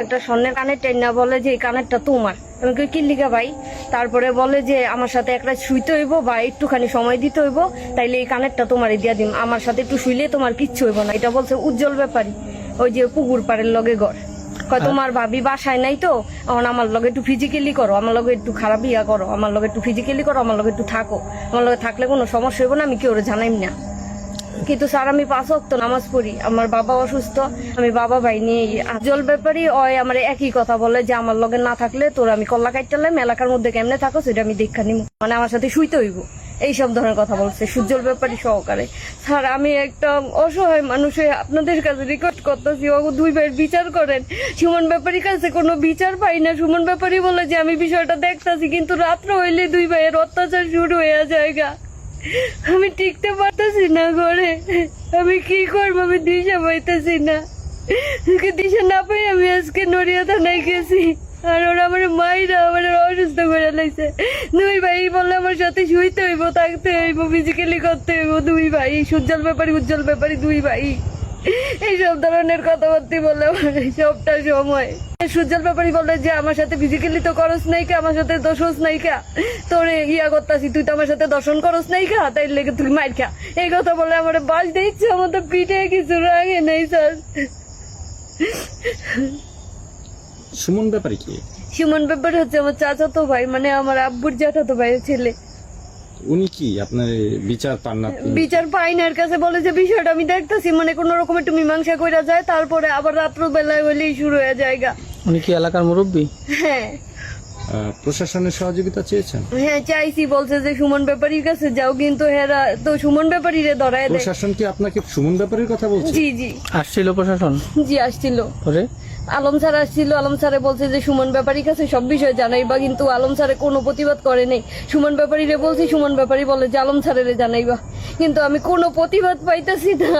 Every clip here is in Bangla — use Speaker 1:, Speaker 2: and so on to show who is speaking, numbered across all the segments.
Speaker 1: একটা স্বর্ণের কানের টেন্না বলে যে এই কানেরটা তোমার। আমি কই কি লিগা ভাই? তারপরে বলে যে আমার সাথে একটা শুইতে হইব বা একটুখানি সময় দিতে হইব, তাইলে এই কানেরটা তোমারই দিয়া দিম, আমার সাথে একটু শুইলে তোমার কিচ্ছু হইব না। এটা বলছে উজ্জ্বল ব্যাপারী, ওই যে পুকুর পাড়ের লগে ঘর। কয় তোমার ভাবি বাসায় নাই তো, এখন আমার লগে একটু ফিজিক্যালি করো, আমার লগে একটু খারাপ ইয়া করো, আমার লগে একটু ফিজিক্যালি করো, আমার লগে একটু থাকো, আমার লগে থাকলে কোনো সমস্যা হইব না, আমি কেউ জানাইম না। কিন্তু স্যার আমি 5 ওয়াক্ত নামাজ পড়ি, আমার বাবা অসুস্থ, আমি বাবা ভাই নিয়ে উজ্জ্বল ব্যাপারী ওই আমার একই কথা বলে যে আমার লগে না থাকলে তোর আমি কল্লা কাটতালাম, এলাকার মধ্যে কেমনে থাকো সেটা আমি দেখা নিব, মানে আমার সাথে শুইতে হইব, এইসব ধরনের কথা বলছে সুজ্জ্বল ব্যাপারী সহকারে। স্যার আমি একটা অসহায় মানুষ হয়ে আপনাদের কাছে রিকোয়েস্ট করতেছি, ও 2 ভাইয়ের বিচার করেন। সুমন ব্যাপারীর কাছে কোনো বিচার পাই না। সুমন ব্যাপারী বলে যে আমি বিষয়টা দেখতাছি, কিন্তু রাত্র হইলে 2 ভাইয়ের অত্যাচার শুরু হয়ে জায়গা, আমি টিকতে পারতেছি না ঘরে, আমি কি করবো, আমি দিশা পাইতেছি না। দিশা না পাই আমি আজকে নড়িয়া থানায় গেছি, আর ওরা আমার মাইরা আমার অসুস্থ করে লাগছে। 2 ভাই বললে আমার সাথে শুইতে হইব, থাকতে হইব, ফিজিক্যালি করতে হইব। 2 ভাই সুজ্জ্বল ব্যাপারী উজ্জ্বল ব্যাপারী 2 ভাই এইসব ধরনের কথাবার্তা বলে আমার সবটা সময়। সুজ্জ্বল ব্যাপারী বলে যে আমার সাথে ফিজিক্যালি তো করস নাই কা, আমার সাথে দোষস নাই কা, তোরে ইয়া করতাছি, তুই তো আমার সাথে দর্শন করস নাই কা, তাই লেগে তুই মাইর খা, এই কথা বলে আমার বাস দিচ্ছে। আমার তো পিঠে কিছু রাগে নেই স্যার।
Speaker 2: সুমন ব্যাপারী কি?
Speaker 1: সুমন ব্যাপারী হচ্ছে আমার চাচাতো ভাই, মানে আমার আব্বুর জ্যাঠাতো ভাইয়ের ছেলে।
Speaker 2: উনি কি আপনার বিচার পান না?
Speaker 1: বিচার পাই না, এর কাছে বলে যে বিষয়টা আমি দেখতেছি, মানে কোন রকম একটু মীমাংসা কইরা যায়, তারপরে আবার রাত্র বেলায় হইলেই শুরু হয়ে জায়গা।
Speaker 3: উনি কি এলাকার মুরব্বী?
Speaker 1: হ্যাঁ
Speaker 2: প্রশাসনের সহযোগিতা চেয়েছেন?
Speaker 1: হ্যাঁ চাইছি, বলছে যে সুমন ব্যাপারীর কাছে যাও, কিন্তু হেরা তো সুমন ব্যাপারীরে ধরায় দেয়।
Speaker 2: প্রশাসন কি আপনাকে সুমন ব্যাপারীর কথা বলছে?
Speaker 1: জি জি
Speaker 3: আসছিল প্রশাসন?
Speaker 1: জি আসছিল,
Speaker 3: পরে
Speaker 1: আলম স্যার আসছিল, আলম স্যারে বলছে যে সুমন ব্যাপারীর কাছে সব বিষয় জানাইবা, কিন্তু আলম স্যারে কোনো প্রতিবাদ করে নাই। সুমন ব্যাপারীরে বলছি, সুমন ব্যাপারী বলে যে আলম স্যারেরে জানাইবা, কিন্তু আমি কোনো প্রতিবাদ পাইতেছি না।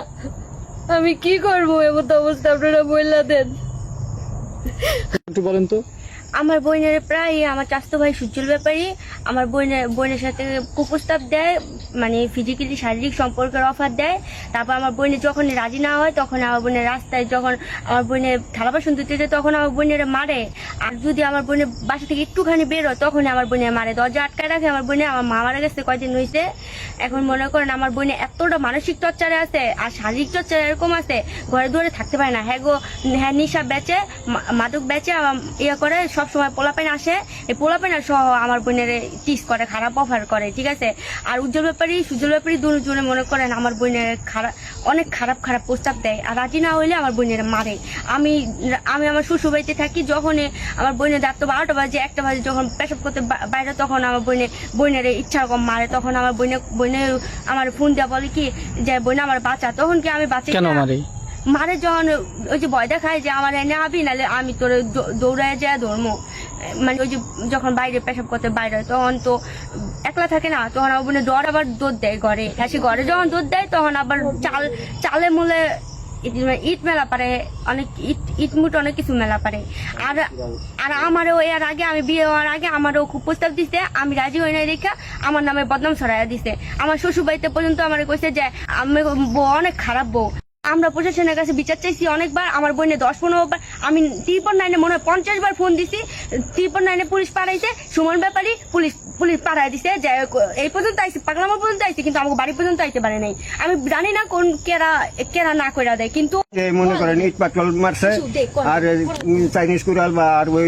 Speaker 1: আমি কি করবো এমন অবস্থা, আপনারা বইলা দেন।
Speaker 2: একটু বলেন তো।
Speaker 4: আমার বোনের প্রায় আমার চাচাতো ভাই সুজ্জ্বল ব্যাপারী আমার বোনের সাথে কুপ্রস্তাব দেয়, মানে ফিজিক্যালি শারীরিক সম্পর্কের অফার দেয়। তারপর আমার বোনের যখন রাজি না হয়, তখন আমার বোনের রাস্তায় যখন আমার বোনের থালা বাসন ধুতে যায়, তখন আমার বোনের মারে। আর যদি আমার বোনের বাসা থেকে একটুখানি বের হয়, তখন আমার বোনের মারে, দরজা আটকায় রাখে। আমার বোনে, আমার মা মারা গেছে কয়দিন হয়েছে। এখন মনে করেন আমার বোনে এতটা মানসিক টর্চারে আছে আর শারীরিক টর্চার এরকম আছে, ঘরে দুয়ারে থাকতে পারে না। হ্যাঁ নিশা বেচে, মাদক বেচে, ইয়ে করে, সব সময় পোলাপাইন আসে, এই পোলাপাইন সহ আমার বোনের টিস করে, খারাপ অফার করে, ঠিক আছে। আর উজ্জ্বল ব্যাপারী সুজ্জ্বল ব্যাপারী দুজনে মনে করেন আমার বোনের অনেক খারাপ খারাপ প্রস্তাব দেয়, আর রাজি না হইলে আমার বোনের মারে। আমি আমার শ্বশুর বাড়িতে থাকি, যখন আমার বোনের রাত 12টা বাজে 1টা বাজে যখন পেশাব করতে বাইরে, তখন আমার বোনের ইচ্ছা রকম মারে। তখন আমার বোনে আমার ফোন দেওয়া বলে কি যে বোন আমার বাচ্চা, তখন কি আমি বাচ্চা
Speaker 3: কেন
Speaker 4: মারে যখন ওই যে ভয় দেখায় যে আমার এনে আবি, নাহলে আমি তোর দৌড়ায় যায় ধর্ম, মানে ওই যে যখন বাইরে পেশাব করতে বাইরে, তখন তো একলা থাকে না, তখন আমার বোনের ডর আবার দৌড় দেয় ঘরে। হ্যাঁ সে ঘরে যখন দৌড় দেয়, তখন আবার চালে মূলে ইট মেলা পারে, অনেক ইট মুট অনেক কিছু মেলা পারে। আর আমারও এর আগে, আমি বিয়ে হওয়ার আগে আমারও খুব প্রস্তাব দিছে, আমি রাজি হই নাই রেখা আমার নামে বদনাম ছড়াইয়া দিছে। আমার শ্বশুর বাড়িতে পর্যন্ত আমার কইছে যে আমি বউ অনেক খারাপ বউ। আমরা প্রশাসনের কাছে বিচার চাইছি অনেকবার, আমার বোনে 10-15 বার, আমি 9 মনে হয় 50 বার ফোন দিছি, 9 পুলিশ পাঠাইছে, সুমন ব্যাপারী পুলিশ পাঠাই দিছে, যে এই পর্যন্ত আইসি, পাগলামা পর্যন্ত আইসি, কিন্তু আমাকে বাড়ি পর্যন্ত আইতে পারে নাই। আমি জানি না কোন কেরা না কইরা দেয়, কিন্তু
Speaker 5: মনে করেন ইট পাটল মারছে, আর চাইনিজ কুড়াল বা আর ওই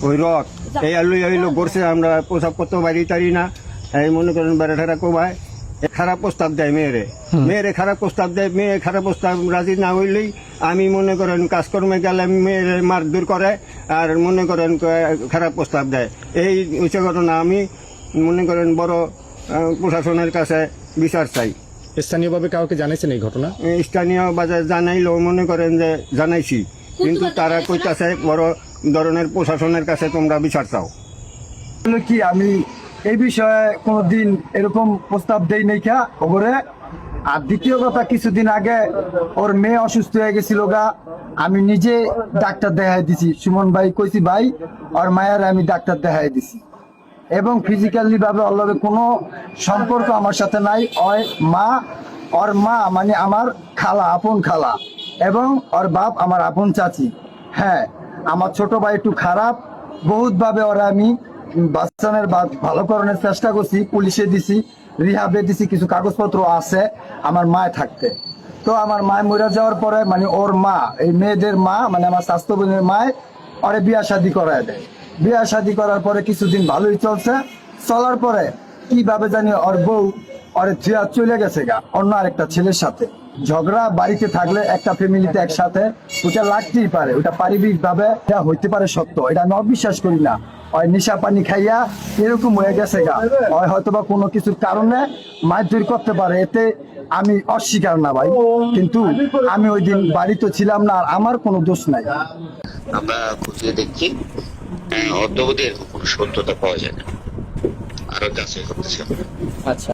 Speaker 5: ওই রক এই আলু করছে, আমরা প্রসাব করতে পারি তারি না। এই মনে করেন বেড়াঠারা কোবায়, খারাপ প্রস্তাব দেয় মেয়েরে খারাপ প্রস্তাব দেয়। মেয়ে খারাপ প্রস্তাব রাজি না হইলেই আমি মনে করেন কাজকর্মে গেলে মেয়ের মারধর করে, আর মনে করেন খারাপ প্রস্তাব দেয়। এই হচ্ছে ঘটনা। আমি মনে করেন বড় প্রশাসনের কাছে বিচার চাই।
Speaker 2: স্থানীয়ভাবে কাউকে জানাইছেন এই ঘটনা?
Speaker 5: স্থানীয় বাজার জানাইলেও মনে করেন যে জানাইছি, কিন্তু তারা কইতাছে বড় ধরনের প্রশাসনের কাছে তোমরা বিচার চাও।
Speaker 6: কি আমি এই বিষয়ে কোনদিন এরকম প্রস্তাব দেই নাই কা ওরে। আর দ্বিতীয় কথা, কিছুদিন আগে ওর মেয়ে অসুস্থ হয়ে গেছিল গা, আমি নিজে ডাক্তার দেখাই দিছি। সুমন ভাই কইছি ভাই ওর মায়ের আমি ডাক্তার দেখাই দিছি, এবং ফিজিক্যালি ভাবে ওর লগে কোনো সম্পর্ক আমার সাথে নাই। ওর মা মানে আমার খালা, আপন খালা, এবং ওর বাপ আমার আপন চাচি। হ্যাঁ, আমার ছোট ভাই একটু খারাপ, বহুত ভাবে ওরা আমি বাচ্চানের ভালো করানোর চেষ্টা করছি, পুলিশে দিছি, রিহাবে দিছি, কিছু কাগজপত্র আছে আমার মায় থাকতে। তো আমার মায় মরে যাওয়ার পরে মানে ওর মা, এই মেয়েদের মা মানে আমার স্বাস্থ্য বোনের মায় ওরে বিয়া শাদী করায় দেয়। বিয়া শাদী করার পরে কিছুদিন ভালোই চলছে, চলার পরে কিভাবে জানি ওর বউ ওরে থিয়া চলে গেছে গা অন্য আরেকটা ছেলের সাথে। ঝগড়া বাড়িতে থাকলে একটা ফ্যামিলিতে একসাথে ওটা লাগতেই পারে, ওটা পারিবারিক ভাবে হইতে পারে সত্য, এটা আমি অবিশ্বাস করি না। ওই নেশা পানি খাইয়া এরকম হয়ে গেছে গা, ওই হয়তোবা কোনো কিছুর কারণে মারধর করতে পারে, এতে আমি অস্বীকার না ভাই, কিন্তু আমি ওই দিন বাড়িতে ছিলাম না, আর আমার কোনো দোষ নাই।
Speaker 7: আমরা খুঁজে দেখছি, অদ্যাবধি এরকম কোনো সত্যতা পাওয়া যায় না, আরো যাচাই করতেছি।
Speaker 3: আচ্ছা।